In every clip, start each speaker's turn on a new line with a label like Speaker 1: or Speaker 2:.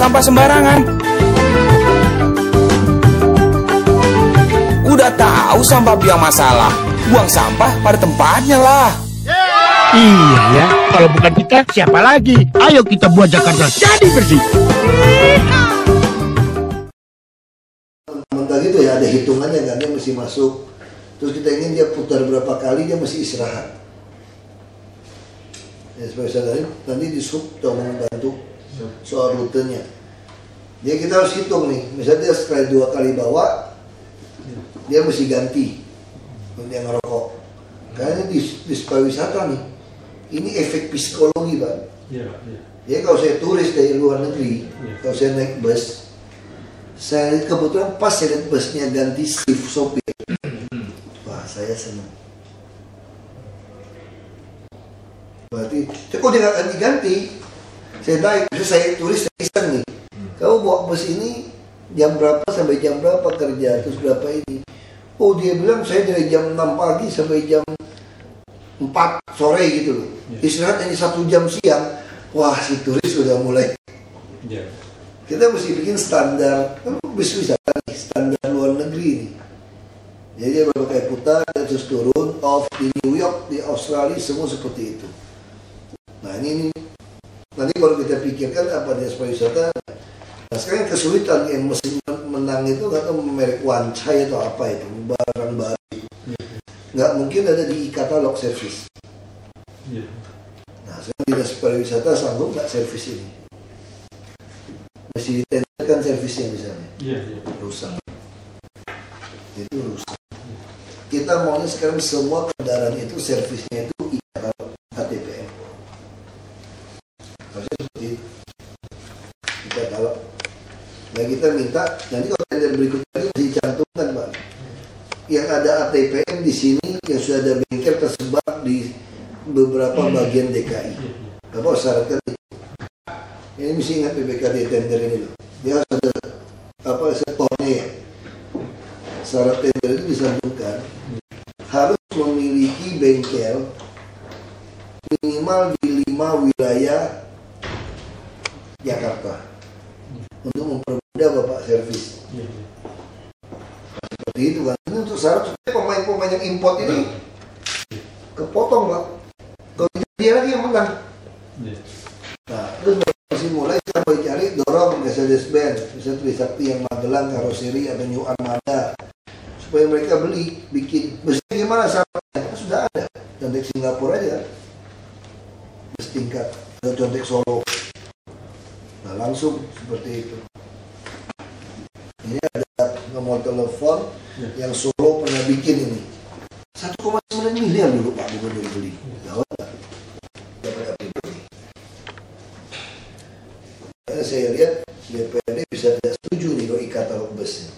Speaker 1: sampah sembarangan. Udah tahu sampah biang masalah, buang sampah pada tempatnya lah.
Speaker 2: Iya ya, kalau bukan kita siapa lagi? Ayo kita buat Jakarta jadi bersih.
Speaker 3: Mentah gitu ya, ada hitungannya kan, dia mesti masuk. Terus kita ingin dia putar berapa kali, dia mesti istirahat. Ya, supaya sadari, nanti di sub coba membantu soal rutenya. Dia kita harus hitung nih, misalnya dia sekali 2 kali bawa, dia mesti ganti untuk yang ngerokok. Karena di pariwisata nih, ini efek psikologi Pak. Jadi kalau saya turis dari luar negeri, kalau saya naik bus, saya kebetulan pas saya lihat busnya ganti shift sopir, wah saya senang. Berarti, kok dia nggak ganti-ganti? Saya naik, terus saya tulis, saya iseng nih. Kamu bawa bus ini jam berapa sampai jam berapa kerja, terus berapa ini? Oh dia bilang saya dari jam 6 pagi sampai jam 4 sore gitu loh. Istirahat hanya 1 jam siang. Wah si turis sudah mulai. Kita mesti bikin standar, bus wisata nih, standar luar negeri nih. Jadi dia berbagai putar, terus turun, off di New York, di Australia, semua seperti itu. Nah ini nanti kalau kita pikirkan apa dia pariwisata. Nah sekarang kesulitan yang mesin menang itu nggak tahu merek Wancai atau apa itu, barang baru itu. Nggak mungkin ada di e-katalog servis. Nah sekarang dinas pariwisata sanggup nggak servis ini? Masih ditentukan servisnya misalnya, rusak. Itu rusak. Kita maunya sekarang semua kendaraan itu servisnya itu e-katalog KTPM. Harusnya seperti itu. E-katalog. Nah kita minta, nanti kalau tender berikutnya itu dicantumkan Pak. Yang ada ATPM di sini, yang sudah ada bengkel tersebar di beberapa bagian DKI. Bapak syaratkan itu. Ini mesti ingat PPKD tender ini loh. Dia harus ada apa setornya ya. Syarat tender itu disantumkan harus memiliki bengkel minimal di 5 wilayah Jakarta untuk mempermudah Bapak servis. Seperti itu kan. Ini untuk syarat supaya pemain-pemain yang import ini kepotong Pak. Kalau dia lagi yang menang. Nah, terus masih mulai kita boleh cari dorong Mercedes-Benz, misalnya Trisakti yang Magelang, karoseri atau New Armada, supaya mereka beli, bikin busnya gimana syaratnya? Sudah ada, contek Singapura aja, bus tingkat, atau contek Solo. Nah langsung seperti itu. Ini ada nomor telepon yang Solo pernah bikin ini 1,9 miliar dulu Pak Gubernur beli. Jawab nggak? Dapat APBD. Karena saya lihat DPRD bisa tidak setuju nih kalau e-katalog busnya.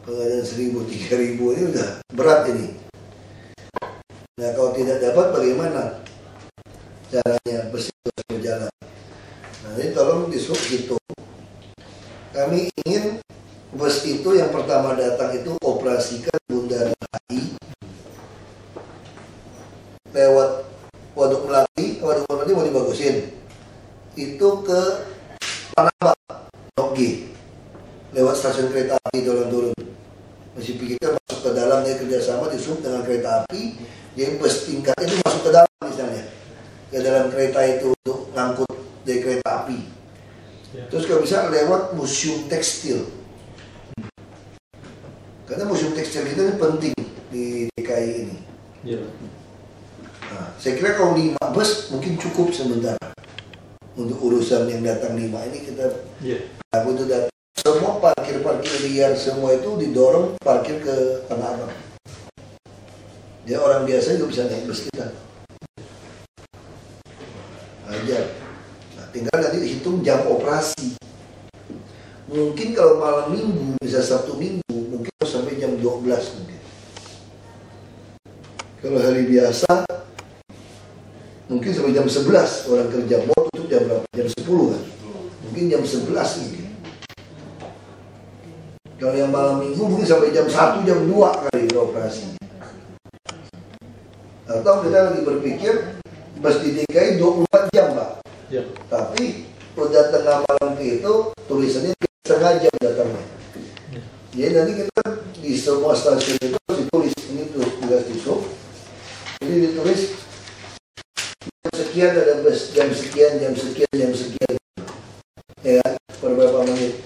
Speaker 3: Pengadaan 1.000, 3.000 ini udah berat ini. Nah kalau tidak dapat bagaimana caranya bus itu berjalan? Nah ini tolong disuruh hitung. Kami ingin bus itu yang pertama datang itu operasikan Bundaran HI lewat Waduk Melati. Waduk Melati mau dibagusin itu ke Tanah Nogi lewat stasiun kereta api turun-turun. Masih pikirkan masuk ke dalam, dia kerjasama disub dengan kereta api. Jadi bus tingkat itu masuk ke dalam misalnya, ke dalam kereta itu untuk ngangkut dari kereta api. Terus kalau bisa lewat museum tekstil, karena museum tekstil itu penting di DKI ini. Nah, saya kira kalau 5 bus mungkin cukup sementara untuk urusan yang datang 5 ini kita. Aku itu datang semua parkir liar semua itu didorong parkir ke Tanah Abang. Dia orang biasa juga bisa naik bus kita. Ajar. Nah, tinggal nanti hitung jam operasi. Mungkin kalau malam minggu, bisa Sabtu Minggu, mungkin sampai jam 12 mungkin. Kalau hari biasa, mungkin sampai jam 11 orang kerja. Mau tutup jam berapa? Jam 10 kan? Mungkin jam 11 mungkin. Kalau yang malam minggu mungkin sampai jam 1, jam 2 kali operasi. Atau kita lagi berpikir bus di DKI 24 jam Pak.
Speaker 4: Ya.
Speaker 3: Tapi udah tengah malam itu tulisannya 3,5 jam datangnya. Jadi nanti kita di semua stasiun itu ditulis ini tugas Yusuf. Jadi ditulis jam sekian ada bus, jam sekian, jam sekian, jam sekian. Ya, per berapa menit.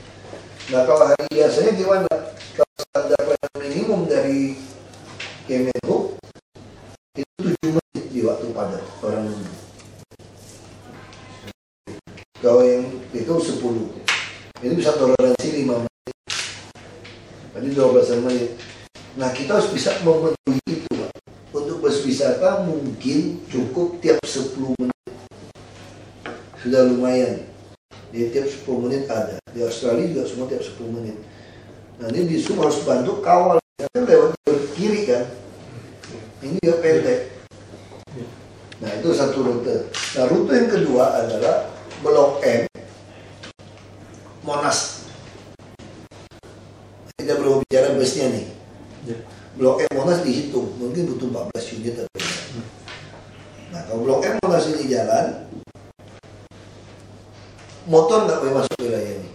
Speaker 3: Nah kalau hari biasanya gimana? Kalau standar minimum dari Kemenhub itu 7 menit di waktu padat orang nunggu. Kalau yang itu 10, ini bisa toleransi 5 menit. Tadi 12 menit. Nah kita harus bisa memenuhi itu, Pak. Untuk bus wisata mungkin cukup tiap 10 menit. Sudah lumayan. Di tiap 10 menit ada. Di Australia juga semua tiap 10 menit. Nah ini di Sum harus bantu kawal. Kan lewat kiri kan. Ini juga pendek. Nah itu satu rute. Nah rute yang kedua adalah Blok M Monas. Kita belum bicara busnya nih. Blok M Monas dihitung. Mungkin butuh 14 unit. Nah kalau Blok M Monas ini jalan, motor nggak boleh masuk wilayah ini.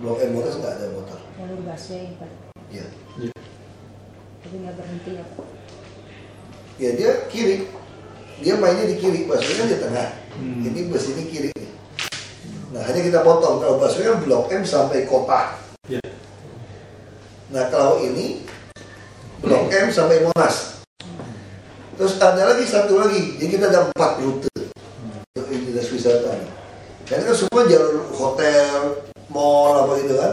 Speaker 3: Blok M Monas nggak ada motor.
Speaker 5: Jalur busway, Pak.
Speaker 3: Ya.
Speaker 5: Tapi nggak berhenti ya, Pak.
Speaker 3: Ya dia kiri. Dia mainnya di kiri, busway kan di tengah. Ini bus ini kiri. Nah hanya kita potong. Kalau busway kan Blok M sampai kota. Nah kalau ini Blok M sampai Monas. Terus ada lagi satu lagi. Jadi kita ada 4 rute untuk dinas wisata. Dan kan semua jalur hotel, mall apa gitu kan.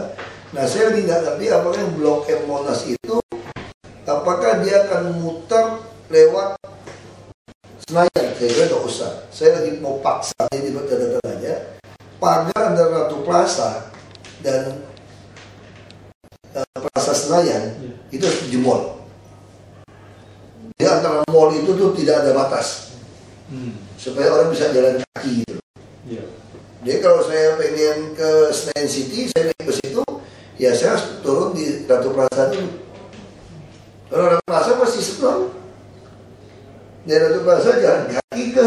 Speaker 3: Nah saya tidak ngerti apakah yang Blok M Monas itu apakah dia akan muter lewat Senayan. Saya kira nggak usah. Saya lagi mau paksa ini data aja. Pagar antara Ratu Plaza dan Plaza Senayan itu harus dijebol. Di antara mall itu tuh tidak ada batas supaya orang bisa jalan kaki gitu. Jadi kalau saya pengen ke Senayan City, saya naik ke situ, ya saya harus turun di Ratu Plaza dulu. Kalau Ratu Plaza masih sebelah. Dari Ratu Plaza jalan kaki ke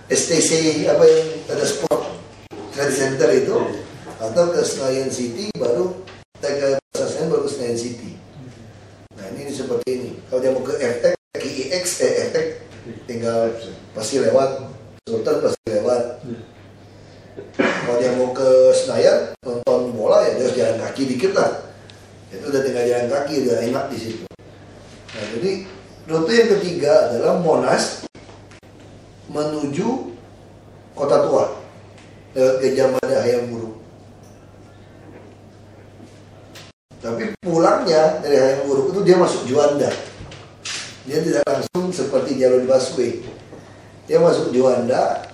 Speaker 3: STC apa yang ada sport trade center itu, atau ke Senayan City baru ke Plaza Senayan baru ke Senayan City. Nah ini seperti ini. Kalau dia mau ke FTEC, KIX, FTEC tinggal pasti lewat, Sultan pasti lewat. Kalau dia mau ke Senayan nonton bola ya dia harus jalan kaki dikit lah. Itu udah tinggal jalan kaki, udah enak di situ. Nah jadi rute yang ketiga adalah Monas menuju Kota Tua lewat Gajah Mada Hayam Buruk. Tapi pulangnya dari Hayam Buruk itu dia masuk Juanda. Dia tidak langsung seperti jalur busway. Dia masuk Juanda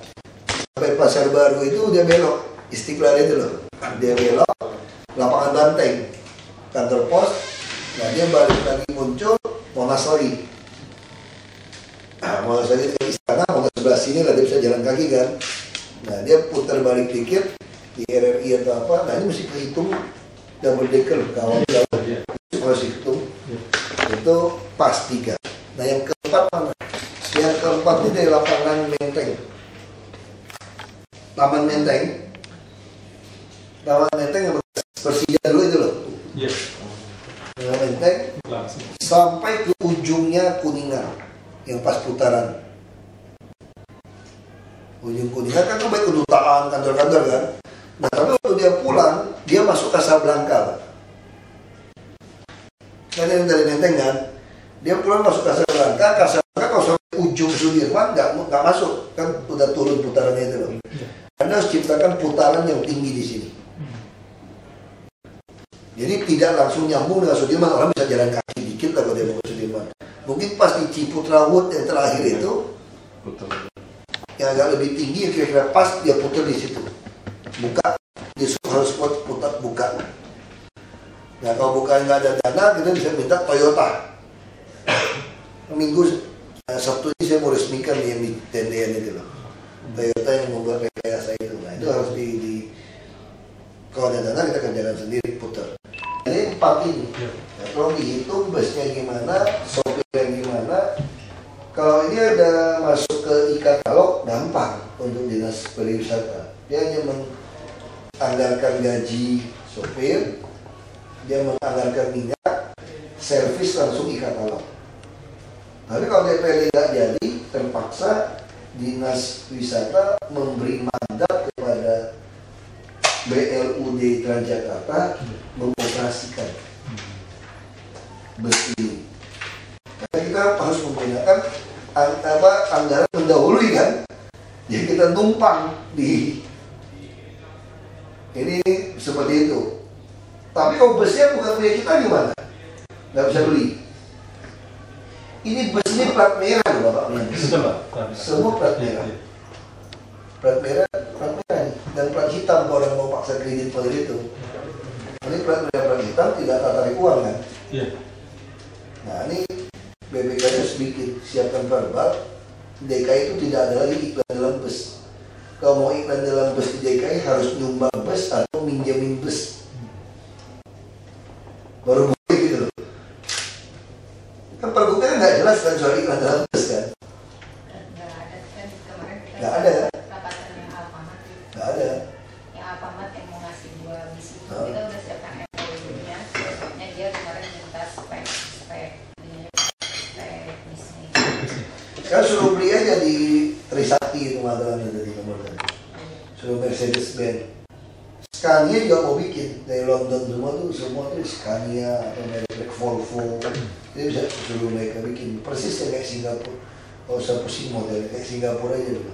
Speaker 3: sampai Pasar Baru itu dia belok Istiqlal itu loh. Dia belok lapangan Banteng, kantor pos. Nah dia balik lagi muncul Monas lagi. Nah, Monas lagi ke istana, Monas sebelah sini lah dia bisa jalan kaki kan. Nah dia putar balik dikit di RRI atau apa. Nah ini mesti kehitung double decker kawan jauh. Masih hitung. Itu pas 3. Nah yang keempat mana? Yang keempat ini dari lapangan Menteng. Taman Menteng. Taman Menteng yang Persija dulu itu loh. Taman Menteng sampai ke ujungnya Kuningan yang pas putaran. Ujung Kuningan kan baik kedutaan, kantor-kantor kan. Nah tapi waktu dia pulang, dia masuk Casablanca. Kan yang dari Menteng kan, dia pulang masuk Casablanca. Casablanca kalau sampai ujung Sudirman nggak masuk, kan udah turun putarannya itu loh. Anda harus ciptakan putaran yang tinggi di sini. Jadi tidak langsung nyambung dengan Sudirman, orang bisa jalan kaki dikit lah kalau dia mau ke Sudirman. Mungkin pas di Ciputra Wood yang terakhir itu, yang agak lebih tinggi, kira-kira pas dia putar di situ. Buka, di harus putar buka. Nah kalau bukan nggak ada dana, kita bisa minta Toyota. Minggu Sabtu ini saya mau resmikan yang di tendean itu loh. Toyota yang membuat rekayasa itu. Nah itu harus kalau ada dana kita kerjakan sendiri putar. Jadi 4 ini. Nah, kalau dihitung busnya gimana, sopirnya gimana. Kalau ini ada Mas untuk dinas pariwisata. Dia hanya menganggarkan gaji sopir, dia menganggarkan minyak, servis langsung e-katalog. Tapi kalau DPR tidak jadi, terpaksa dinas wisata memberi mandat kepada BLUD Transjakarta mengoperasikan bus ini. Karena kita harus menggunakan anggaran mendahului kan. Jadi kita numpang di ini seperti itu. Tapi kalau busnya bukan punya kita gimana? Nggak bisa beli. Ini bus ini plat merah loh Bapak Menhan. Semua plat merah. Plat merah nih. Dan plat hitam kalau orang mau paksa kredit pada itu. Ini plat merah plat hitam tidak tarik uang kan? Iya. Nah ini BPK harus bikin, siapkan verbal. DKI itu tidak ada lagi iklan dalam bus. Kalau mau iklan dalam bus di DKI harus nyumbang bus atau minjemin bus. Baru boleh gitu loh. Kan pergubnya kan nggak jelas kan soal iklan dalam bus kan?
Speaker 5: Nggak ada kan kemarin kita
Speaker 3: Nggak ada.
Speaker 5: rapatan yang Alfamart.
Speaker 3: Nggak ada.
Speaker 5: Yang Alfamart yang mau ngasih 2 bis itu kita udah siapkan MOU-nya. Besoknya dia kemarin minta spek bisnis.
Speaker 3: Kan suruh beli aja di Trisakti itu Magelang dari nomor tadi. Suruh Mercedes-Benz. Scania juga mau bikin dari London semua tuh Scania atau merek Volvo. Jadi bisa suruh mereka bikin persis kayak Singapura. Kalau usah pusing model kayak Singapura aja dulu.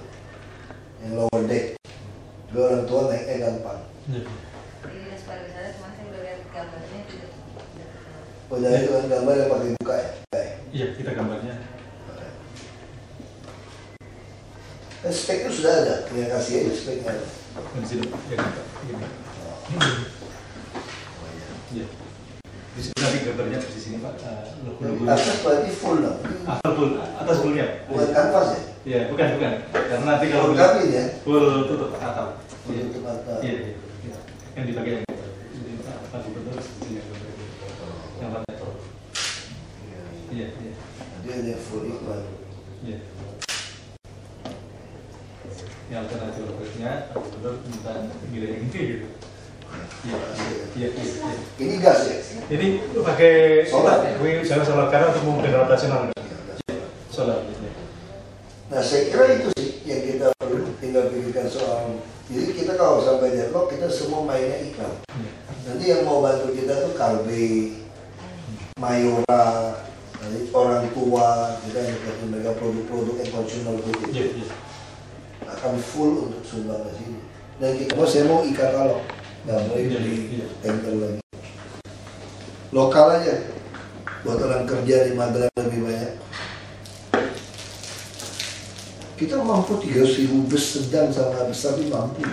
Speaker 3: Yang lower deck. Dua orang tua naiknya gampang.
Speaker 5: Di dinas pariwisata kemarin saya udah lihat gambarnya juga.
Speaker 3: Udah itu kan gambar yang pakai buka ya?
Speaker 4: Iya, kita gambarnya.
Speaker 3: Dan speknya sudah ada, ya kasih aja speknya ada.
Speaker 4: Di sini, ya kan, gini. Iya. Di sini nanti gambarnya di sini Pak. Logo-logo.
Speaker 3: Atas berarti full lah.
Speaker 4: Atas fullnya.
Speaker 3: Bukan kanvas ya?
Speaker 4: Iya, bukan. Karena nanti kalau
Speaker 3: Full kabin ya?
Speaker 4: full tutup atap.
Speaker 3: Full tutup atap.
Speaker 4: Iya. Yang dipakai yang ini Pak Gubernur seperti yang warna itu. Iya.
Speaker 3: Nanti ada full iklan.
Speaker 4: Iya. Yang alternatif logonya Pak Gubernur minta nilai yang ini gitu. Iya.
Speaker 3: Ini gas ya?
Speaker 4: Ini pakai
Speaker 3: Solar.
Speaker 4: Jangan solar karena untuk menggunakan operasional. Solar.
Speaker 3: Nah saya kira itu sih yang kita perlu tinggal pikirkan soal. Jadi kita kalau sampai deadlock kita semua mainnya iklan. Nanti yang mau bantu kita tuh Kalbe, Mayora, nanti orang tua, kita yang mereka produk-produk yang konsumer good itu akan full untuk sumbang ke sini. Dan kita saya mau e-katalog, nggak boleh beli tempel lagi. Lokal aja, buat orang kerja di Magelang lebih banyak. Kita mampu 300.000 bus sedang sama besar itu mampu.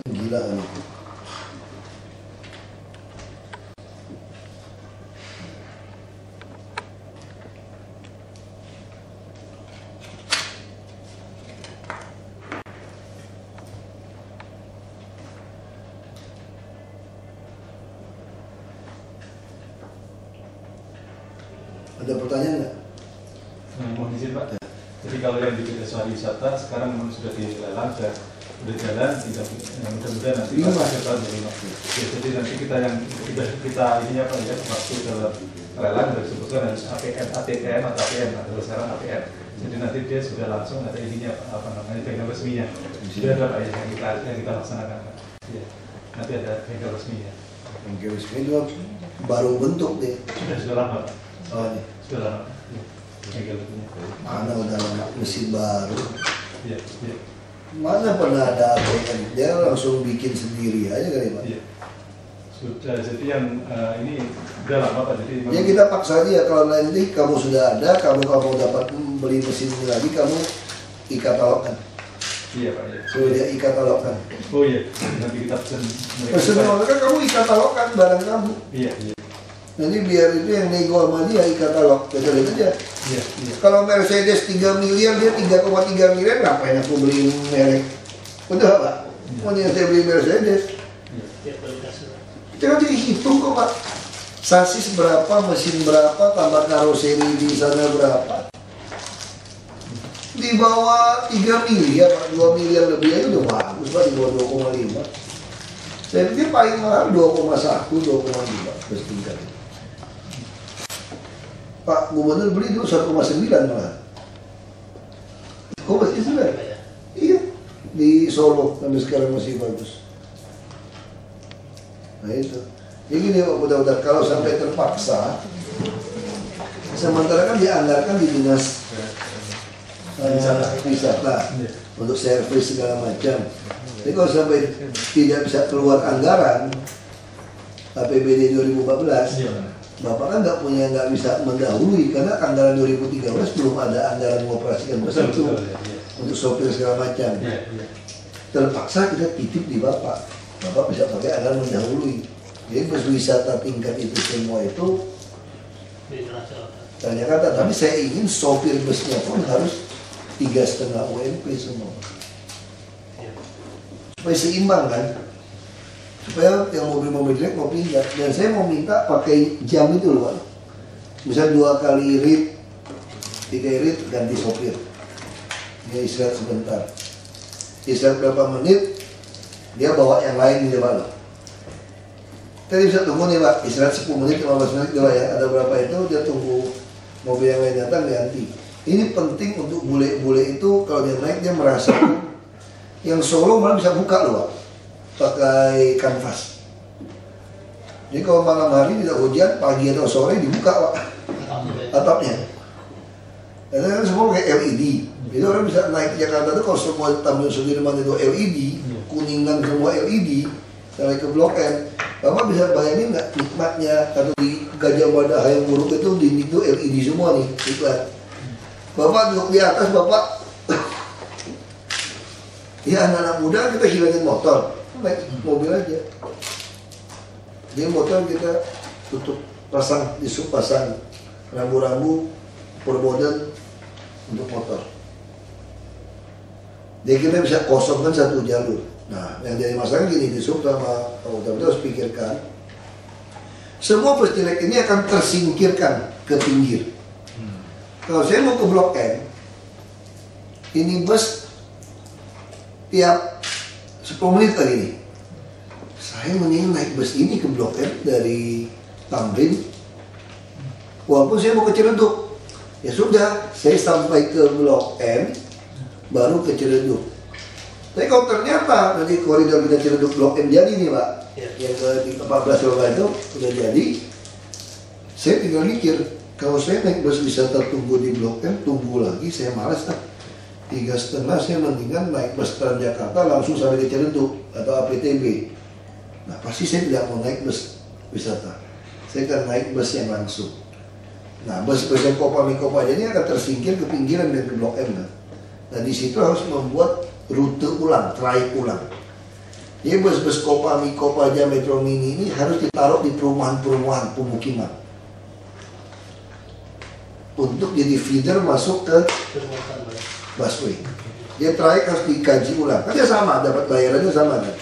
Speaker 3: Gila kan itu. Ada pertanyaan nggak?
Speaker 4: Mohon izin Pak. Jadi kalau yang di desa wisata sekarang memang sudah dilelang, sudah jalan, mudah-mudahan nanti cepat dari waktu. Jadi nanti kita ininya apa ya, waktu dalam lelang sudah disebutkan harus ATM atau APM, atau sekarang APM. Jadi nanti dia sudah langsung ada ininya apa namanya bengkel resminya. Sudah ada Pak yang kita laksanakan Pak. Ya. Nanti ada bengkel resminya.
Speaker 3: Bengkel resmi itu baru bentuk deh.
Speaker 4: Sudah lama Pak.
Speaker 3: Oh ini.
Speaker 4: Sudah lama. Ya. Bengkel resminya.
Speaker 3: Mana udah lama mesin baru.
Speaker 4: Iya.
Speaker 3: Mana pernah ada ATM? Dia langsung bikin sendiri aja kali Pak.
Speaker 4: Iya. Sudah, jadi yang ini udah lama Pak. Jadi
Speaker 3: Ya kita paksa aja kalau nanti kamu sudah ada, kamu dapat beli mesin ini lagi, kamu e-katalogkan.
Speaker 4: Iya Pak. Iya.
Speaker 3: Suruh dia e-katalogkan.
Speaker 4: Oh iya, nanti kita pesen.
Speaker 3: Pesen kan kamu e-katalogkan barang kamu.
Speaker 4: Iya.
Speaker 3: Nanti biar itu yang nego sama dia e-katalog, betul aja.
Speaker 4: Iya.
Speaker 3: Kalau Mercedes 3 miliar, dia 3,3 miliar, ngapain aku beli merek? Udah Pak, mau saya beli Mercedes. Kita nanti hitung kok Pak. Sasis berapa, mesin berapa, tambah karoseri di sana berapa. Di bawah 3 miliar, 2 miliar lebih aja udah bagus Pak, di bawah 2,5. Saya pikir paling mahal 2,1, 2,2 bus tingkat. Pak Gubernur beli dulu 1,9 malah. Kok masih sudah? Iya, di Solo sampai sekarang masih bagus. Nah itu. Jadi gini Pak, mudah-mudahan kalau sampai terpaksa, sementara kan dianggarkan di dinas wisata untuk servis segala macam. Jadi kalau sampai tidak bisa keluar anggaran APBD 2014, Bapak kan nggak bisa mendahului karena anggaran 2013 belum ada anggaran mengoperasikan bus itu untuk sopir segala macam. Terpaksa kita titip di Bapak bisa pakai anggaran mendahului. Jadi bus wisata tingkat itu semua itu Jakarta, tapi saya ingin sopir busnya pun harus 3,5 UMP semua, supaya seimbang kan, supaya yang mobil-mobil jelek mau pindah. Dan saya mau minta pakai jam itu loh Pak, misal 2 kali rit, 3 rit ganti sopir, dia istirahat sebentar, istirahat berapa menit dia bawa yang lain gitu Pak. Tadi bisa tunggu nih Pak, istirahat 10 menit, 15 menit gitu ya, ada berapa itu dia tunggu mobil yang lain datang ganti. Ini penting untuk bule-bule itu, kalau dia naik dia merasakan. Yang Solo malah bisa buka loh Pak, pakai kanvas. Jadi kalau malam hari tidak hujan, pagi atau sore dibuka Pak atapnya. Karena kan semua pakai LED. Jadi orang bisa naik ke Jakarta itu kalau semua Tamrin Sudirman itu LED, Kuningan semua LED, sampai ke Blok M. Bapak bisa bayangin nggak nikmatnya atau di Gajah Mada yang buruk itu dinding itu LED semua nih iklan. Bapak duduk di atas, Bapak ya anak-anak muda kita hilangin motor, naik mobil aja. Jadi motor kita tutup, pasang rambu-rambu perbodan untuk motor. Jadi kita bisa kosongkan 1 jalur. Nah, yang jadi masalah gini, di sub sama kita harus pikirkan semua bus jelek ini akan tersingkirkan ke pinggir. Kalau saya mau ke Blok M, ini bus tiap 10 menit kali ini. Saya mending naik bus ini ke Blok M dari Tamrin, walaupun saya mau ke Ciledug. Ya sudah, saya sampai ke Blok M, baru ke Ciledug. Tapi kalau ternyata nanti koridor kita Ciledug Blok M jadi nih Pak, yang ke 14 Surabaya itu udah jadi, saya tinggal mikir, kalau saya naik bus wisata tunggu di Blok M, tunggu lagi, saya malas lah. 3,5 saya mendingan naik bus Transjakarta langsung sampai ke Ciledug atau APTB. Nah pasti saya tidak mau naik bus wisata, saya akan naik bus yang langsung. Nah bus yang Kopa ini akan tersingkir ke pinggiran dan ke Blok M kan. Nah di situ harus membuat rute ulang, traik ulang. Jadi bus-bus Kopa aja Metro Mini ini harus ditaruh di perumahan-perumahan pemukiman untuk jadi feeder masuk ke busway. Dia traik harus dikaji ulang. Kan dia sama, dapat bayarannya sama kan.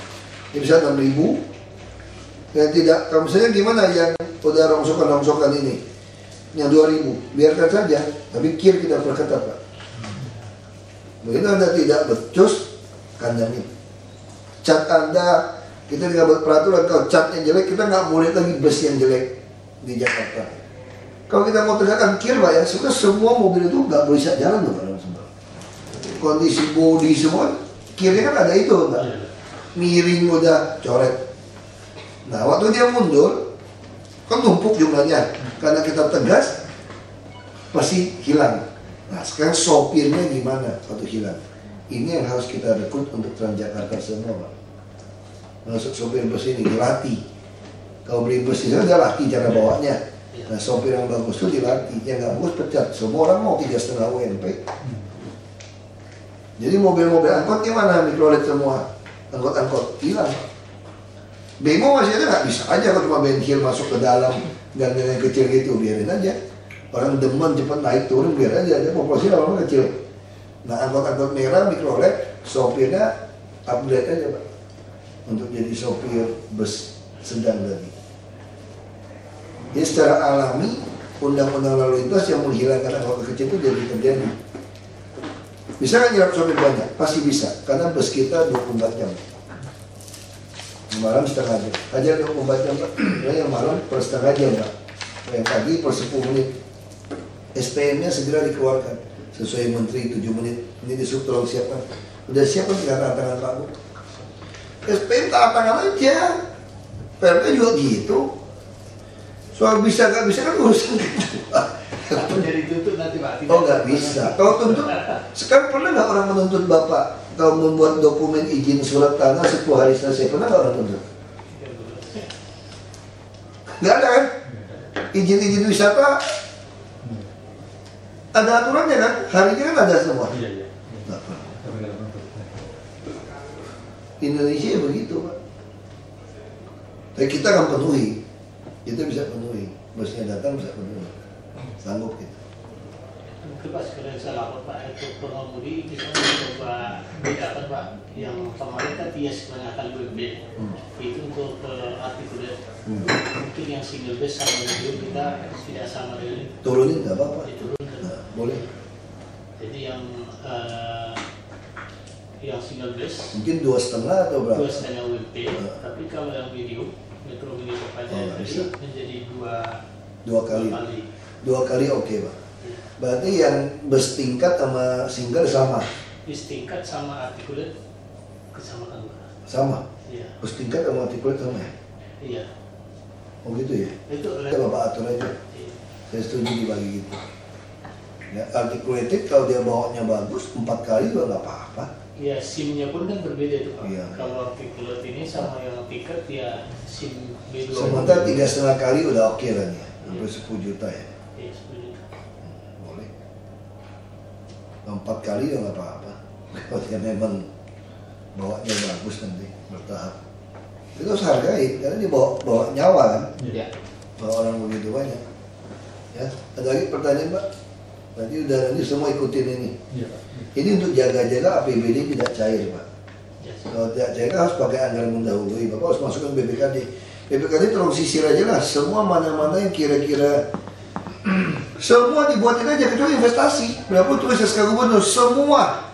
Speaker 3: Ini bisa 6.000. Ya tidak, kalau misalnya gimana yang udah rongsokan ini, yang 2.000, biarkan saja. Tapi kir kita perketat Pak. Begitu Anda tidak becus, kandangin. Cat Anda, kita tidak buat peraturan, kalau catnya jelek, kita nggak boleh lagi bus yang jelek di Jakarta. Kalau kita mau tegakkan kir Pak ya, sebenarnya semua mobil itu nggak boleh bisa jalan loh Pak. Kondisi bodi semua, kirnya kan ada itu Pak. Miring udah coret. Nah waktu dia mundur, kan numpuk jumlahnya. Karena kita tegas, pasti hilang. Nah sekarang sopirnya gimana waktu hilang? Ini yang harus kita rekrut untuk Transjakarta semua Pak. Masuk sopir bus ini dilatih. Kalau beli bus ini dia latih cara bawanya. Nah sopir yang bagus itu dilatih, yang nggak bagus pecat. Semua orang mau 3,5 UMP. Jadi mobil-mobil angkot gimana? Mikrolet semua, angkot-angkot hilang. Bemo masih ada nggak? Bisa aja kalau cuma benhil masuk ke dalam dan yang kecil gitu biarin aja. Orang demen cepat naik turun biar aja, dia populasi lama kecil. Nah angkot-angkot merah mikrolet, sopirnya upgrade aja Pak untuk jadi sopir bus sedang tadi. Jadi secara alami undang-undang lalu lintas yang menghilangkan angkot kecil itu jadi terjadi. Bisa kan nyerap sopir banyak? Pasti bisa, karena bus kita 24 jam. Malam setengah jam. Ajar 24 jam Pak. Yang malam per setengah jam Pak. Yang pagi per 10 menit. SPM-nya segera dikeluarkan sesuai menteri 7 menit. Ini disuruh tolong siapkan. Udah siap kan sekarang tangan Pak Bu. SPM tangan aja. PRP juga gitu. Soal bisa nggak bisa kan urusan kedua.
Speaker 6: Takut jadi tuntut nanti Pak.
Speaker 3: Oh nggak bisa. Kalau tuntut, sekarang pernah nggak orang menuntut Bapak kalau membuat dokumen izin surat tanah 10 hari selesai? Pernah nggak orang tuntut? Nggak ada kan? Izin-izin wisata ada aturannya kan? Harinya kan ada semua.
Speaker 4: Iya, iya.
Speaker 3: Nggak pernah.
Speaker 4: Tapi nggak nuntut.
Speaker 3: Indonesia ya begitu Pak. Tapi kita akan penuhi. Kita bisa penuhi. Busnya datang bisa penuhi. Sanggup kita.
Speaker 6: Mungkin Pak sekalian saya lapor Pak itu pengemudi bisa mencoba bedakan Pak yang kemarin kan dia kebanyakan WB itu untuk artikulat mungkin yang single base sama medium kita tidak sama dengan
Speaker 3: Turunin nggak apa-apa.
Speaker 6: diturunkan.
Speaker 3: Nah, boleh.
Speaker 6: Jadi yang single base
Speaker 3: Mungkin 2,5 atau berapa?
Speaker 6: 2,5 WB, tapi kalau yang medium Metro Mini Kopaja
Speaker 3: bisa.
Speaker 6: tadi menjadi
Speaker 3: Dua kali oke Pak. Berarti yang bus tingkat sama single sama?
Speaker 6: Bis tingkat sama artikulat kesamakan Pak.
Speaker 3: Sama?
Speaker 6: Iya.
Speaker 3: Bus tingkat sama artikulat sama ya?
Speaker 6: Iya.
Speaker 3: Oh gitu ya?
Speaker 6: Itu
Speaker 3: Kita Bapak atur aja.
Speaker 6: Iya.
Speaker 3: Saya setuju dibagi gitu. Ya, articulated kalau dia bawanya bagus 4 kali juga nggak apa-apa.
Speaker 6: Ya SIM-nya pun kan berbeda itu Pak.
Speaker 3: Iya.
Speaker 6: Kalau artikulat ini sama yang tiket ya SIM B2.
Speaker 3: Sementara 3,5 kali udah oke lah nih ya. Sampai 10 juta ya.
Speaker 6: Iya, 10 juta.
Speaker 3: Boleh. 4 kali ya nggak apa-apa. Kalau dia memang bawanya bagus nanti bertahap. Itu harus hargai karena dia bawa nyawa kan.
Speaker 6: Iya.
Speaker 3: Bawa orang begitu banyak. Ya, ada lagi pertanyaan Pak? Nanti semua ikutin ini.
Speaker 4: Iya, Pak.
Speaker 3: Ini untuk jaga-jaga APBD tidak cair Pak.
Speaker 6: Yes.
Speaker 3: Kalau tidak cair harus pakai anggaran mendahului. Bapak harus masukkan BPKD. BPKD tolong sisir aja lah. Semua mana-mana yang kira-kira semua dibuatin aja kecuali investasi. Berapa tulis SK Gubernur semua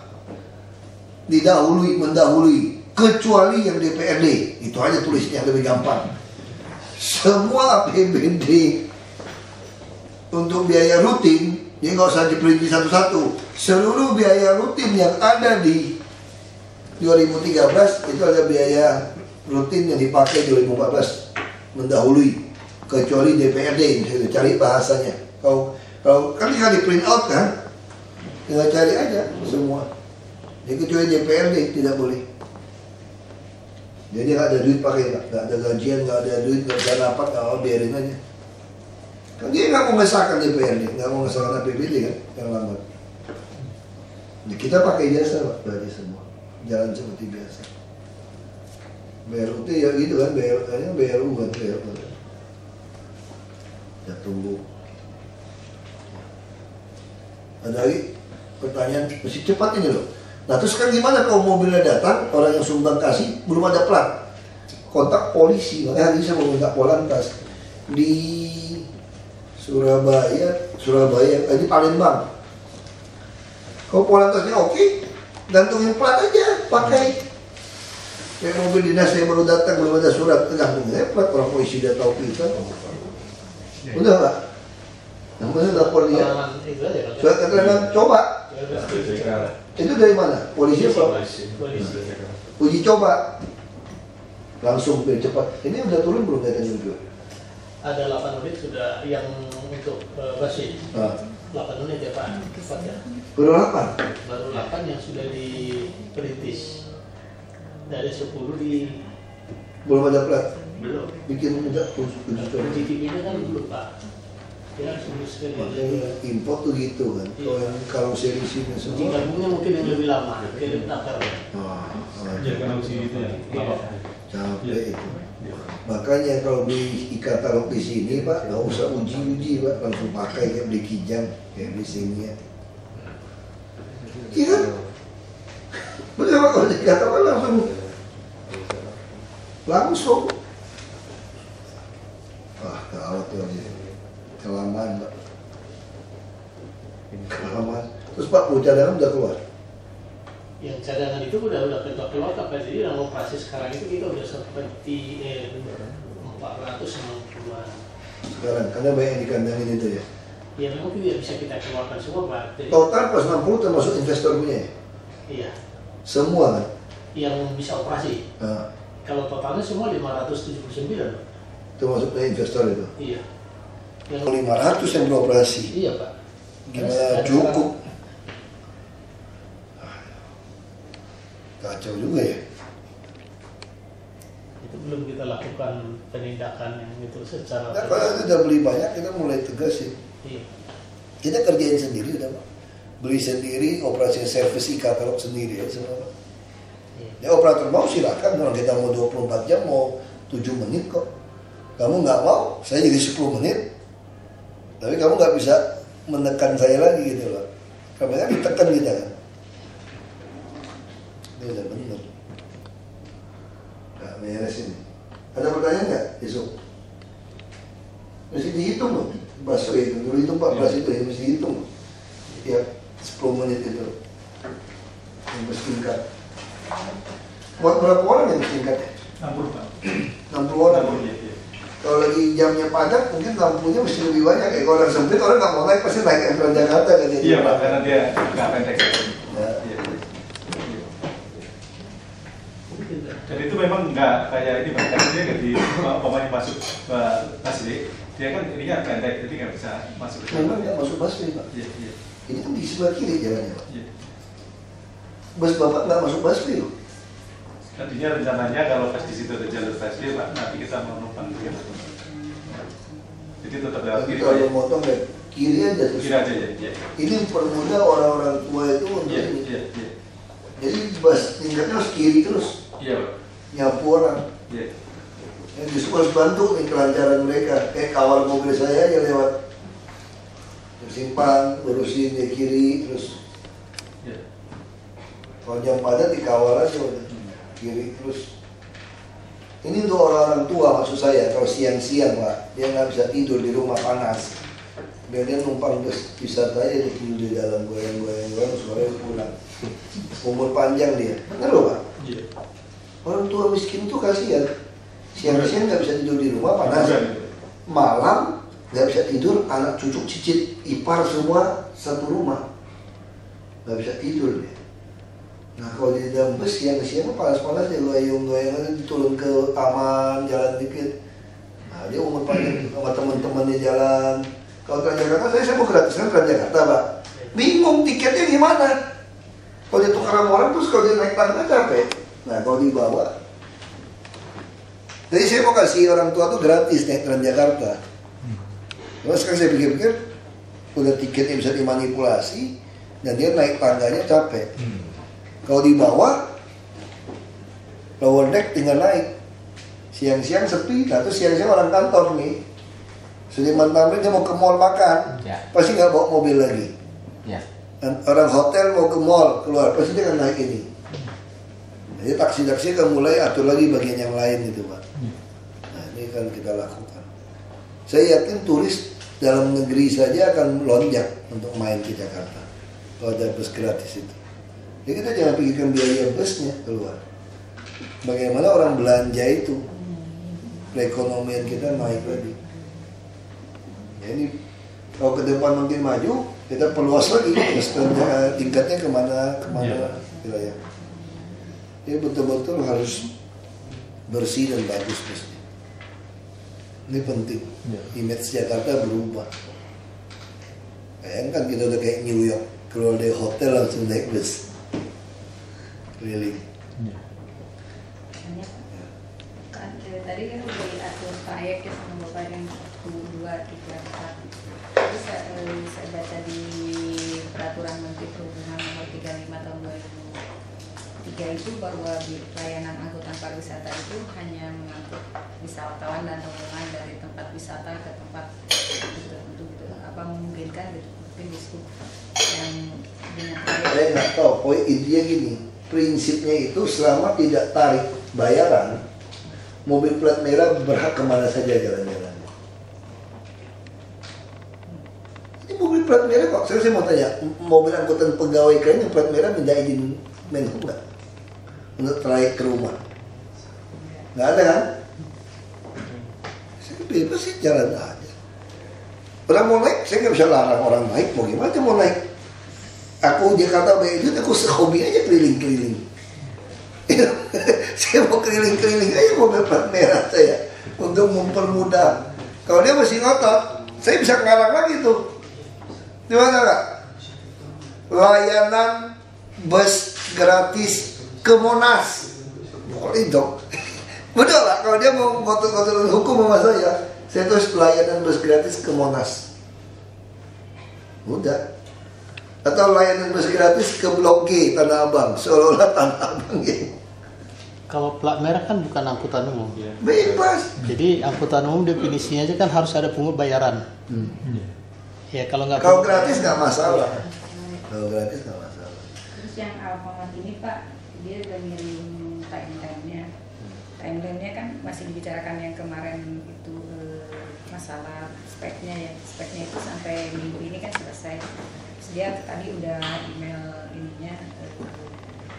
Speaker 3: mendahului kecuali yang DPRD. Itu aja tulisnya lebih gampang. Semua APBD untuk biaya rutin, jadi nggak usah diperinci satu-satu. Seluruh biaya rutin yang ada di 2013 itu ada biaya rutin yang dipakai 2014 mendahului, kecuali DPRD. Misalnya, cari bahasanya. Kalau kan tinggal di print out kan, tinggal cari aja semua. Jadi kecuali DPRD tidak boleh. Jadi nggak ada duit pakai, nggak ada gajian, nggak ada duit, nggak ada rapat, biarin aja. Kan dia nggak mau ngesahkan DPRD, nggak mau ngesahkan APBD kan, yang lambat. Jadi kita pakai jasa Pak, berarti semua jalan seperti biasa. BRUT ya gitu kan, BRU kan, BRU. Ya tunggu. Ada lagi pertanyaan masih cepat ini loh. Nah terus kan gimana kalau mobilnya datang, orang yang sumbang kasih belum ada plat, kontak polisi. Makanya hari ini saya mau minta Polantas di Surabaya, di Palembang. Kalau Polantasnya oke, gantungin plat aja, pakai. Kayak mobil dinas yang baru datang belum ada surat, gantungin plat, orang polisi udah tahu kita. Udah Pak? Yang mana lapor dia? Surat keterangan coba. Itu dari mana? Polisi apa? Uji coba. Langsung biar cepat. Ini udah turun belum datanya juga?
Speaker 6: Ada 8 unit sudah yang untuk basis. 8 unit ya Pak. 4 ya.
Speaker 3: Baru 8?
Speaker 6: Baru 8 yang sudah diperintis. Dari 10 di
Speaker 3: Belum ada plat?
Speaker 6: belum.
Speaker 3: Bikin minta uji coba.
Speaker 6: Uji TV-nya kan belum Pak. Ya harus sekali.
Speaker 3: Makanya import tuh gitu kan. Kalau series ini
Speaker 6: Uji
Speaker 3: semua.
Speaker 6: gabungnya mungkin yang lebih lama. Kirim nakar.
Speaker 4: Ya karena uji itu ya.
Speaker 3: Capek itu. Makanya kalau beli e-katalog di sini Pak, nggak usah uji-uji Pak, langsung pakai kayak beli Kijang, kayak beli sini ya. Iya. Betul Pak, kalau e-katalog langsung. Wah, gawat tuh aja. Kelamaan Pak. Kelamaan. Terus Pak, cadangan udah keluar.
Speaker 6: Yang cadangan itu udah keluar kapal, jadi dalam operasi sekarang itu kita udah seperti 490-an.
Speaker 3: Sekarang, karena banyak yang dikandangin itu ya.
Speaker 6: Ya memang tidak bisa kita keluarkan semua Pak. Jadi,
Speaker 3: Total plus 60 termasuk investor punya ya?
Speaker 6: iya.
Speaker 3: Semua kan?
Speaker 6: Yang bisa operasi.
Speaker 3: Nah,
Speaker 6: Kalau totalnya semua 579.
Speaker 3: termasuk punya investor itu.
Speaker 6: Iya. Yang
Speaker 3: 500 yang beroperasi.
Speaker 6: Iya Pak.
Speaker 3: Gimana cukup? Kacau juga ya.
Speaker 6: Itu belum kita lakukan penindakan yang itu secara.
Speaker 3: Nah, kalau udah beli banyak kita mulai tegasin.
Speaker 6: Iya.
Speaker 3: Kita kerjain sendiri udah Pak. Beli sendiri, operasi service e-katalog sendiri ya semua Pak.
Speaker 6: Iya.
Speaker 3: Ya operator mau silakan, kalau kita mau 24 jam mau 7 menit kok. Kamu nggak mau, saya jadi 10 menit. Tapi kamu nggak bisa menekan saya lagi gitu loh. Karena kan ditekan kita kan. Ini udah bener. Nggak beres ini. Ada pertanyaan nggak? Besok. Mesti dihitung loh. Bakso itu, dulu itu 14 itu ya, mesti dihitung. Ya 10 menit itu. Yang bertingkat. Buat berapa orang yang bertingkat ya?
Speaker 4: 60 Pak.
Speaker 3: 60 orang.
Speaker 4: 60, iya.
Speaker 3: Kalau lagi jamnya padat, mungkin lampunya mesti lebih banyak. Kalau orang sempit, orang nggak mau naik, pasti naik ke Jakarta kan dia.
Speaker 4: Iya Pak, karena dia nggak pendek.
Speaker 3: Ya.
Speaker 4: Iya. Dan itu memang nggak kayak ini Pak, karena dia nggak di pemain masuk asli, dia kan ininya pendek, jadi nggak bisa masuk ke
Speaker 3: Memang nggak masuk busway Pak.
Speaker 4: Iya, iya.
Speaker 3: Ini kan di sebelah kiri jalannya Pak.
Speaker 4: Iya.
Speaker 3: Bus Bapak nggak masuk busway loh.
Speaker 4: Nantinya rencananya kalau pas di situ ada jalur busway Pak, nanti kita mau numpang dia. Jadi tetap lewat
Speaker 3: Tapi
Speaker 4: kiri.
Speaker 3: kalau motong ya kiri aja terus.
Speaker 4: Kiri aja ya. Iya.
Speaker 3: Ini permudah orang-orang tua itu untuk
Speaker 4: Iya,
Speaker 3: ini.
Speaker 4: iya, iya.
Speaker 3: Jadi bus tingkatnya harus kiri terus.
Speaker 4: Iya Pak.
Speaker 3: Nyapu orang.
Speaker 4: Iya.
Speaker 3: Yang justru harus bantu nih kelancaran mereka. Kayak kawal mobil saya aja lewat simpang, urusin di kiri terus.
Speaker 4: Iya.
Speaker 3: Kalau jam padat dikawal aja udah. Kiri terus. Ini untuk orang-orang tua maksud saya. Kalau siang-siang Pak, dia nggak bisa tidur di rumah panas. Biar dia numpang bus wisata aja, dia tidur di dalam goyang-goyang sore pulang. Umur panjang dia. Bener loh Pak.
Speaker 4: Iya.
Speaker 3: Orang tua miskin tuh kasihan. Siang-siang nggak bisa tidur di rumah panas.
Speaker 4: Bukan.
Speaker 3: Malam nggak bisa tidur, anak cucu cicit ipar semua satu rumah. Nggak bisa tidur dia. Nah kalau di dalam bus siang-siang panas-panas dia goyang-goyang turun ke taman, jalan dikit. Nah dia umur panjang sama teman-temannya jalan. Kalau Transjakarta, saya mau gratisan Transjakarta Pak. Bingung tiketnya gimana? Kalau dia tukar sama orang terus kalau dia naik tangga capek. Nah kalau dibawa. Jadi saya mau kasih orang tua tuh gratis naik Transjakarta. Terus sekarang saya pikir-pikir, udah tiketnya bisa dimanipulasi dan dia naik tangganya capek. Kalau di bawah, lower deck tinggal naik. Siang-siang sepi, nah terus siang-siang orang kantor nih. Sudirman Tamrin dia mau ke mall makan,
Speaker 1: Ya.
Speaker 3: pasti nggak bawa mobil lagi.
Speaker 1: Ya.
Speaker 3: Dan orang hotel mau ke mall keluar, pasti dia akan naik ini. Jadi taksi-taksi akan mulai atur lagi bagian yang lain gitu Pak. Nah ini kan kita lakukan. Saya yakin turis dalam negeri saja akan lonjak untuk main ke Jakarta kalau ada bus gratis itu. Jadi kita jangan pikirkan biaya busnya keluar. Bagaimana orang belanja itu, perekonomian kita naik lagi. Ya ini kalau ke depan makin maju, kita perluas lagi tingkatnya kemana wilayah. Jadi betul-betul harus bersih dan bagus busnya. Ini penting. Image Jakarta berubah. Bayangkan kita udah kayak New York, keluar dari hotel langsung naik bus. Keliling.
Speaker 5: Kan tadi kan udah diatur Pak Ayek ya sama Bapak yang 2, 3, 4. Terus saya baca di Peraturan Menteri Perhubungan Nomor 35 Tahun 2003 itu bahwa pelayanan angkutan pariwisata itu hanya mengangkut wisatawan dan rombongan dari tempat wisata ke tempat tertentu gitu. Apa memungkinkan gitu? Mungkin diskusi yang dengan
Speaker 3: Saya nggak tahu, poin intinya gini. Prinsipnya itu selama tidak tarik bayaran, mobil plat merah berhak kemana saja jalan-jalan. Ini mobil plat merah kok, Sekarang saya mau tanya, mobil angkutan pegawai kalian yang plat merah minta izin Menhub nggak? Untuk trayek ke rumah? Nggak ada kan? Saya bebas sih jalan aja. Orang mau naik, saya nggak bisa larang orang naik. Mau gimana mau naik? Aku Jakarta banyak duit, aku hobi aja keliling-keliling. Saya mau keliling-keliling aja mobil plat merah saya untuk mempermudah. Kalau dia masih ngotot, saya bisa ngarang lagi tuh. Gimana Kak? Layanan bus gratis ke Monas. Boleh dong. Betul lah, kalau dia mau ngotot-ngotot hukum sama saya tulis layanan bus gratis ke Monas. Udah. Atau layanan bus gratis ke Blok G, Tanah Abang. Seolah-olah Tanah Abang ya.
Speaker 6: Kalau plat merah kan bukan angkutan umum.
Speaker 3: Bebas.
Speaker 6: Jadi angkutan umum definisinya aja kan harus ada pungut bayaran. Ya kalau nggak.
Speaker 3: Kalau gratis nggak masalah. Kalau gratis nggak masalah.
Speaker 5: Terus yang Alfamart ini Pak, dia udah ngirim timeline-nya kan masih dibicarakan yang kemarin itu masalah speknya ya. Speknya itu sampai minggu ini kan selesai. Terus dia tadi udah email ininya.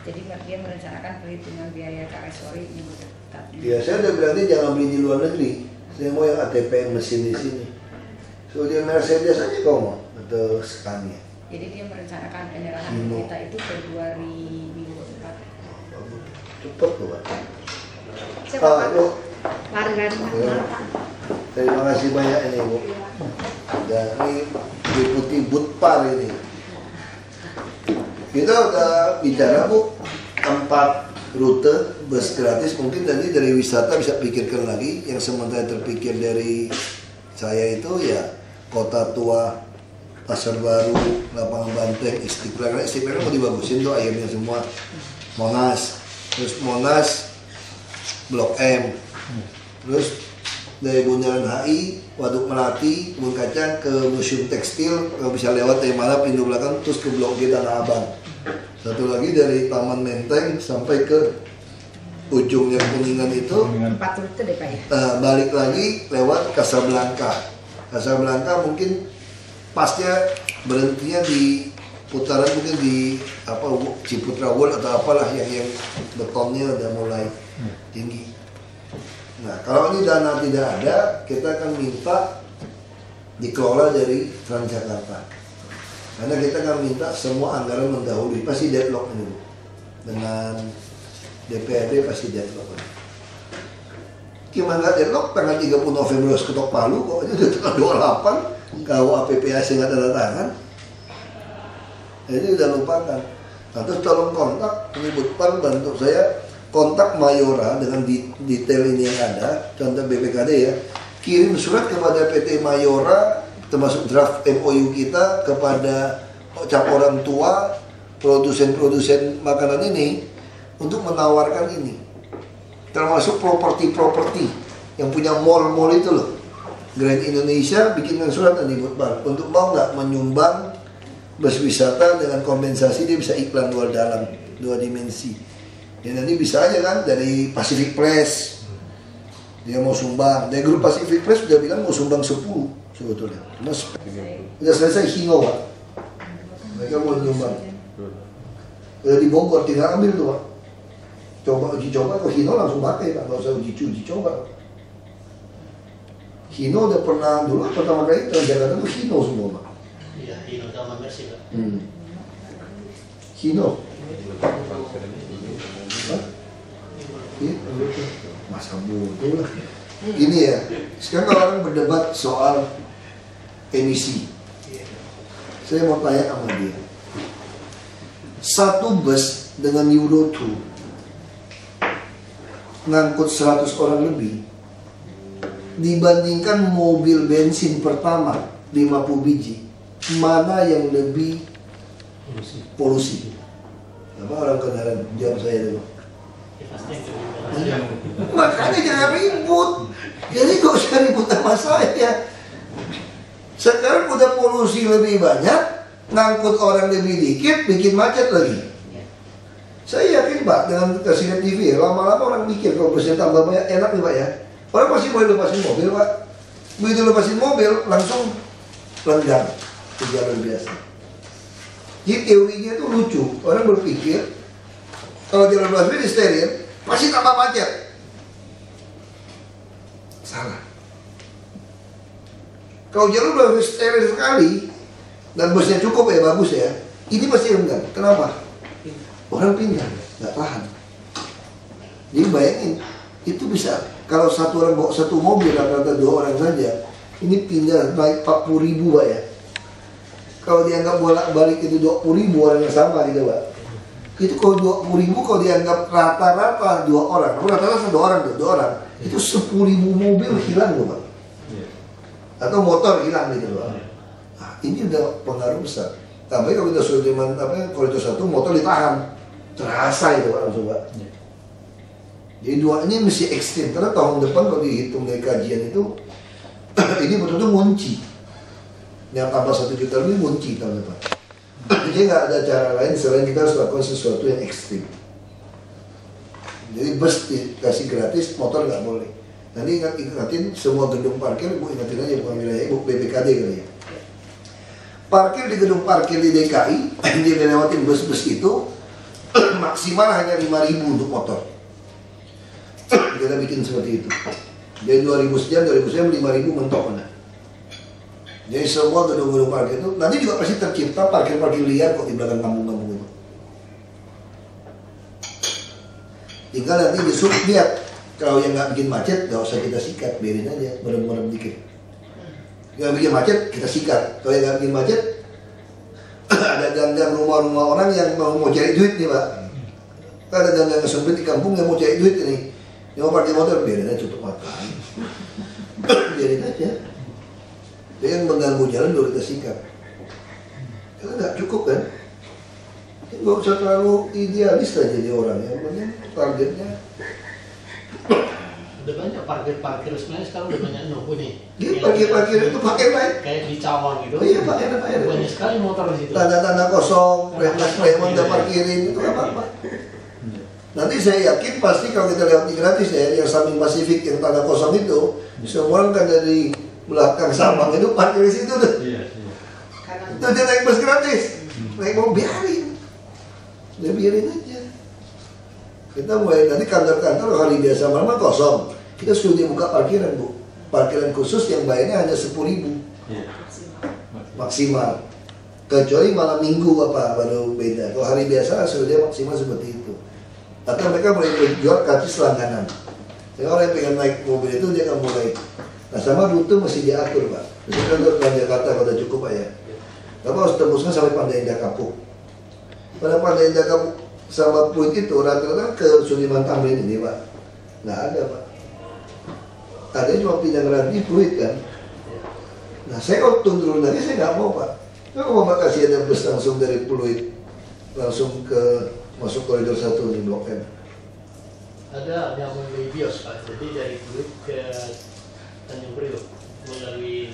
Speaker 5: Jadi dia merencanakan perhitungan biaya karesori minggu depan.
Speaker 3: Ya saya udah bilang dia jangan beli di luar negeri. Saya mau yang ATPM mesin di sini. So dia Mercedes aja kau mau atau Scania.
Speaker 5: Jadi dia merencanakan penyerahan kita itu Februari minggu depan.
Speaker 3: Cepet tuh Pak.
Speaker 5: Siapa
Speaker 3: Bu.
Speaker 5: Margan.
Speaker 3: Terima kasih banyak ini Bu. Dan ini Deputi Butpar ini. Kita udah bicara Bu, 4 rute bus gratis. Mungkin nanti dari wisata bisa pikirkan lagi. Yang sementara terpikir dari saya itu ya Kota Tua, Pasar Baru, Lapangan Banteng, Istiqlal. Karena Istiqlal mau dibagusin tuh akhirnya semua. Monas, terus Monas, Blok M, terus dari Bundaran HI, Waduk Melati, Kebun Kacang ke Museum Tekstil. Kalau bisa lewat dari mana pintu belakang terus ke Blok G Tanah Abang. Satu lagi dari Taman Menteng sampai ke ujungnya Kuningan itu
Speaker 5: 4 rute deh Pak ya.
Speaker 3: Balik lagi lewat Casablanca. Casablanca mungkin pasnya berhentinya di putaran mungkin di apa Ciputra World atau apalah yang betonnya udah mulai tinggi. Nah kalau ini dana tidak ada, kita akan minta dikelola dari Transjakarta. Karena kita akan minta semua anggaran mendahului, pasti deadlock ini dengan DPRD pasti deadlock. Gimana nggak deadlock? Tanggal 30 November harus ketok palu, kok ini udah tanggal 28 KU APPAC nggak tanda tangan. Ini udah lupakan. Nah, terus tolong kontak ini Butpar bantu saya kontak Mayora dengan detail ini yang ada, contoh BPKD ya. Kirim surat kepada PT Mayora termasuk draft MOU kita kepada cap orang tua produsen-produsen makanan ini untuk menawarkan ini, termasuk properti yang punya mall-mall itu loh. Grand Indonesia bikinkan surat nih Butpar untuk mau nggak menyumbang bus wisata dengan kompensasi dia bisa iklan luar dalam 2 dimensi. Ya nanti bisa aja kan dari Pacific Press dia mau sumbang, dari grup Pacific Press sudah bilang mau sumbang 10 sebetulnya. Mas udah selesai Hino Pak, mereka mau nyumbang. Udah di Bogor tinggal ambil tuh Pak. Coba uji coba ke Hino langsung pakai Pak, nggak usah uji coba. Hino udah pernah dulu pertama kali Transjakarta tuh Hino semua Pak.
Speaker 6: Iya, Hino sama Mercy Pak.
Speaker 3: Hino. Hah? Iya, masa bodoh lah. Ini ya, sekarang orang berdebat soal emisi. Saya mau tanya sama dia. Satu bus dengan Euro 2 ngangkut 100 orang lebih dibandingkan mobil bensin pertama 50 biji, mana yang lebih polusi? Apa orang kendaraan? Jawab saya dulu. Makanya jangan ribut. Jadi gak usah ribut sama saya. Sekarang udah polusi lebih banyak, ngangkut orang lebih dikit, bikin macet lagi. Saya yakin Pak dengan kasih TV ya, lama-lama orang mikir kalau presiden tambah banyak enak nih Pak ya. Orang pasti boleh lepasin mobil Pak. Begitu lepasin mobil langsung lenggang ke jalur biasa. Jadi teorinya itu lucu. Orang berpikir kalau jalan busway di steril pasti tambah macet. Salah. Kalau jalan busway steril sekali dan busnya cukup ya, bagus ya, ini pasti enggak. Kenapa? Orang pindah, nggak tahan. Jadi bayangin, itu bisa kalau satu orang bawa satu mobil rata-rata 2 orang saja, ini pindah naik 40.000 Pak ya. Kalau dianggap bolak-balik itu 20.000 orang yang sama gitu Pak. Itu kalau 20.000 kalau dianggap rata-rata 2 orang, rata-rata 1 orang tuh, 2 orang, itu 10.000 mobil hilang loh Pak. Atau motor hilang gitu Pak. Nah, ini udah pengaruh besar. Tapi kalau kita sudah zaman koridor 1 motor ditahan, terasa itu Pak langsung Pak. Jadi 2 ini mesti ekstrim karena tahun depan kalau dihitung dari kajian itu ini betul-betul ngunci. Yang tambah 1 juta lebih ngunci tahun depan. Jadi nggak ada cara lain selain kita harus lakukan sesuatu yang ekstrim. Jadi bus dikasih gratis, motor nggak boleh. Nanti ingatin semua gedung parkir, Bu ingatin aja bukan wilayah Ibu BPKD kali ya. Parkir di gedung parkir di DKI, dia lewatin bus-bus itu maksimal hanya 5.000 untuk motor. Kita bikin seperti itu. Dari 2.000 sejam, 5.000 mentok mana. Jadi semua gedung-gedung parkir itu nanti juga pasti tercipta parkir-parkir liar kok di belakang kampung-kampung itu. Tinggal nanti disuruh lihat kalau yang nggak bikin macet nggak usah kita sikat, biarin aja merem-merem dikit. Yang bikin macet kita sikat. Kalau yang nggak bikin macet ada gang-gang rumah-rumah orang yang mau cari duit nih Pak. Ada gang-gang sempit di kampung yang mau cari duit ini. Yang mau parkir motor biarin aja tutup mata. Biarin aja. Dia yang mengganggu jalan baru kita sikat. Karena nggak cukup kan. Nggak usah terlalu idealis lah jadi orang. Yang penting targetnya.
Speaker 6: Udah banyak parkir-parkir sebenarnya sekarang udah banyak nunggu nih.
Speaker 3: Dia parkir-parkir itu pakai baik.
Speaker 6: Kayak di Cawang gitu.
Speaker 3: Iya pakai baik.
Speaker 6: Banyak sekali motor di situ.
Speaker 3: Tanda-tanda kosong, preman udah parkirin itu apa-apa. Nanti saya yakin pasti kalau kita lewat gratis ya, yang samping Pasifik yang tanda kosong itu, semua kan dari belakang Sabang itu parkir di situ tuh. Itu dia naik bus gratis, naik mau biarin, dia biarin aja. Kita mulai nanti kantor-kantor hari biasa malam kosong, kita sudah buka parkiran Bu, parkiran khusus yang bayarnya hanya 10.000 maksimal. Kecuali malam minggu apa baru beda. Kalau hari biasa sudah maksimal seperti itu. Atau mereka mulai jual karcis langganan. Jadi orang yang pengen naik mobil itu dia akan mulai. Nah sama rute mesti diatur Pak. Misalkan untuk Jakarta kalau udah cukup Pak ya. Tapi harus tembuskan sampai Pandai Indah Kapuk. Pada Pandai Indah Kapuk sama Pluit itu rata-rata ke Sudirman Tamrin ini Pak. Nggak ada Pak. Ada cuma pindah ngeranti Pluit kan. Nah saya kalau turun lagi saya nggak mau Pak. Kalau mau kasih ada bus langsung dari Pluit langsung ke masuk koridor 1 di Blok M.
Speaker 6: Ada yang melalui BIOS Pak, jadi dari Pluit ke Tanjung Priok melalui.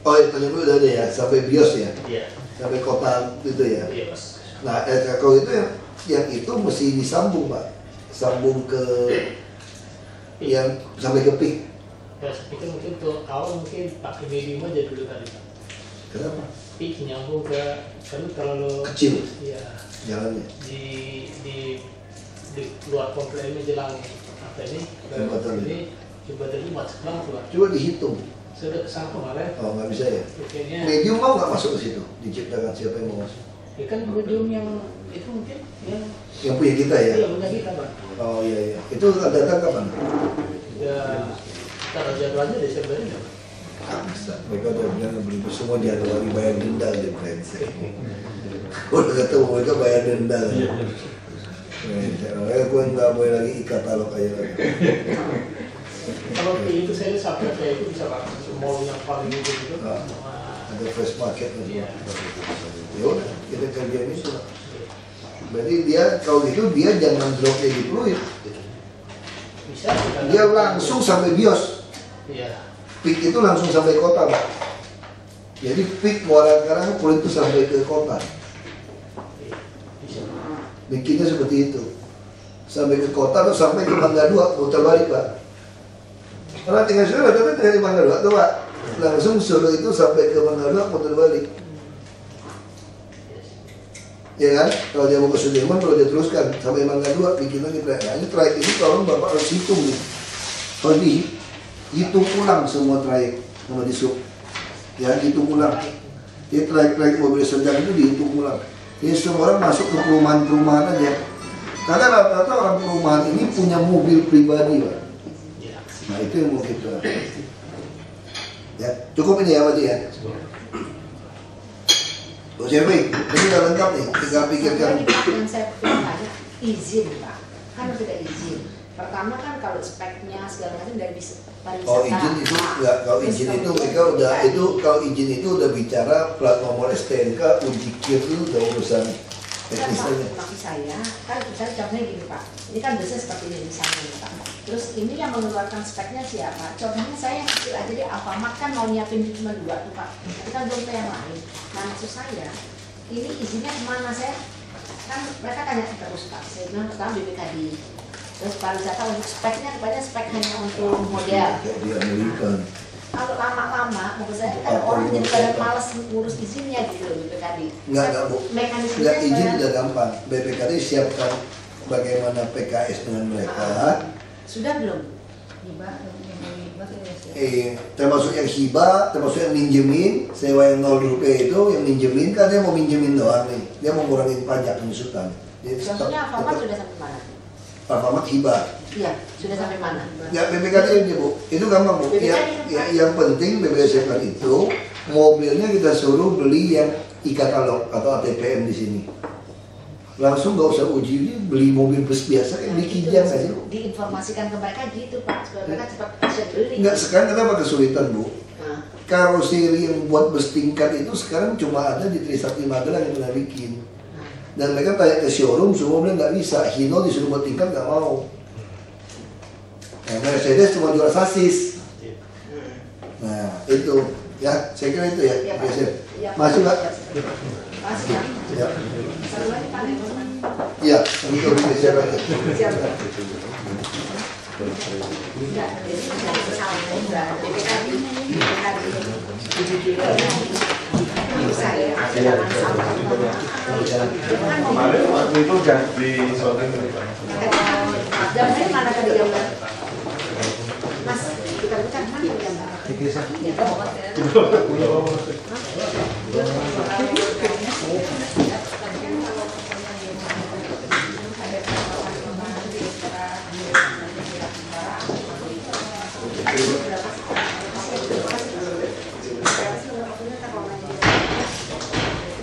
Speaker 3: Oh ya Tanjung Priok udah ada ya, sampai BIOS ya?
Speaker 6: Iya.
Speaker 3: Sampai kota itu ya?
Speaker 6: Iya Mas.
Speaker 3: Nah kalau itu yang itu mesti disambung Pak, sambung ke yang sampai ke PIK.
Speaker 6: Ya saya pikir mungkin untuk awal mungkin pakai medium aja dulu kali Pak.
Speaker 3: Kenapa?
Speaker 6: PIK nyambung ke kan kalau
Speaker 3: kecil.
Speaker 6: Iya.
Speaker 3: Jalannya.
Speaker 6: Di luar komplek menjelang apa ini?
Speaker 3: Jembatan
Speaker 6: ini jembatan ini macet banget Pak.
Speaker 3: Coba dihitung.
Speaker 6: Sudah kesana kemarin.
Speaker 3: Oh nggak bisa ya?
Speaker 6: Kayaknya.
Speaker 3: Medium mau nggak masuk ke situ? Diciptakan siapa yang mau masuk?
Speaker 6: Ya kan medium yang itu mungkin
Speaker 3: yang punya kita ya?
Speaker 6: Iya punya kita Pak.
Speaker 3: Oh iya iya. Itu datang kapan?
Speaker 6: Ya kita jadwalnya Desember ini Pak.
Speaker 3: Mereka udah bilang beli semua dia ada lagi bayar denda di brengsek. Udah ketemu mereka bayar denda. Makanya gue nggak boleh lagi ikat talok aja lagi.
Speaker 6: Kalau itu saya sampai kayak itu bisa Pak, mall yang paling gitu.
Speaker 3: Ada fresh market nih.
Speaker 6: Iya.
Speaker 3: Ya udah kita kerjain itu. Berarti dia kalau gitu dia jangan dropnya di Pluit.
Speaker 6: Bisa.
Speaker 3: Dia langsung sampai BIOS.
Speaker 6: Iya.
Speaker 3: PIK itu langsung sampai kota Pak. Jadi PIK Muara Karang Pluit itu sampai ke kota. Bikinnya seperti itu. Sampai ke kota atau sampai ke Mangga 2 putar balik Pak. Karena tinggal sudah tapi dari Mangga 2 tuh Pak. Langsung suruh itu sampai ke Mangga 2 putar balik. ya kan? Kalau dia mau ke Sudirman, kalau dia teruskan sampai Mangga 2 bikin lagi trayek. Nah, ini trayek ini tolong Bapak harus hitung nih. Kalau hitung ulang semua trayek sama di sub. Ya, hitung ulang. Jadi trayek-trayek mobil sedang itu dihitung ulang. Jadi semua orang masuk ke perumahan-perumahan aja. Karena rata-rata orang perumahan ini punya mobil pribadi, Pak. Nah, itu yang mau kita. Ya, cukup ini ya, Pak ya. Bu Syafi, ini udah lengkap nih, tinggal pikirkan.
Speaker 7: Yang saya tanya, izin Pak, kan tidak izin. Pertama kan kalau speknya segala macam dari pariwisata.
Speaker 3: Oh izin itu enggak, kalau izin itu mereka udah itu kalau izin itu udah bicara plat nomor STNK, uji kir itu udah urusan teknisnya.
Speaker 7: Maksud saya, kan misalnya contohnya gini Pak, ini kan biasanya seperti ini misalnya Pak. Terus ini yang mengeluarkan speknya siapa? Contohnya saya yang kecil aja di Alfamart kan mau nyiapin cuma 2 tuh Pak, tapi kan belum yang lain. Nah maksud saya, ini izinnya kemana? Saya kan mereka tanya terus Pak, saya bilang pertama BPKD. Terus pariwisata untuk speknya kepada spek hanya untuk model.
Speaker 3: Di Amerika.
Speaker 7: Kalau lama-lama, maksud saya kan orang jadi pada malas ngurus izinnya gitu loh BPKD.
Speaker 3: Enggak Bu.
Speaker 7: Mekanismenya
Speaker 3: Enggak, izin udah gampang. BPKD siapkan bagaimana PKS dengan mereka.
Speaker 7: Sudah belum?
Speaker 3: Termasuk yang hibah, termasuk yang minjemin, sewa yang 0 rupiah itu, yang minjemin kan dia mau minjemin doang nih. Dia mau ngurangin pajak penyusutan.
Speaker 7: Contohnya Alfamart sudah sampai mana?
Speaker 3: Alfamart hibah.
Speaker 7: Iya, sudah sampai mana?
Speaker 3: Ya BPKD aja Bu, itu gampang Bu. Yang penting BPKD itu mobilnya kita suruh beli yang e-katalog atau ATPM di sini. Langsung nggak usah uji, beli mobil bus biasa kayak beli kijang aja.
Speaker 7: Diinformasikan ke mereka gitu Pak, supaya mereka cepat bisa beli.
Speaker 3: Enggak, sekarang kenapa kesulitan Bu?
Speaker 7: Nah.
Speaker 3: Karoseri yang buat bus tingkat itu sekarang cuma ada di Trisakti Magelang yang pernah bikin. Dan mereka tanya ke showroom, semua bilang nggak bisa. Hino disuruh buat tingkat nggak mau. Nah, Mercedes cuma jual sasis. Nah itu, ya saya kira itu ya.
Speaker 7: Ya, Pak. Ya,
Speaker 3: Masuk nggak?
Speaker 7: Masuk ya.
Speaker 3: Ya.
Speaker 7: Satu lagi Pak.
Speaker 3: Iya, itu bisa lagi.
Speaker 7: Siap. Enggak, jadi enggak salah, enggak ada BPKD. Saya
Speaker 4: Kemarin waktu itu udah di sorting.
Speaker 7: jamnya mana tadi jamnya? Mas, kita bukan mana jamnya?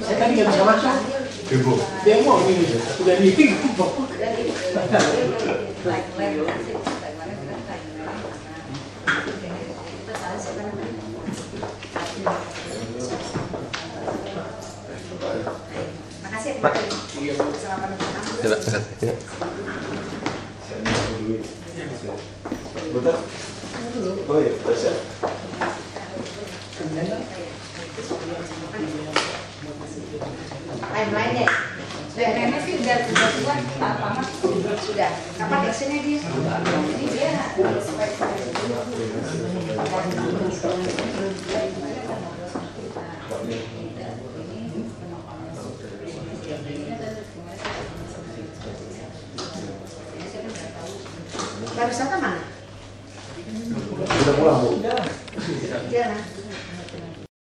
Speaker 6: Saya tadi nggak bisa masuk. Dia mau ini, udah meeting.
Speaker 7: Makasih Pak. Selamat datang.
Speaker 4: Betul? Oh iya, bisa.
Speaker 7: Timeline deh.
Speaker 5: Nenek sih udah buat Alfamart
Speaker 7: Sudah. Kapan actionnya dia?
Speaker 5: ini dia spek
Speaker 7: Pariwisata mana?
Speaker 3: Sudah pulang Bu.
Speaker 7: Jalan.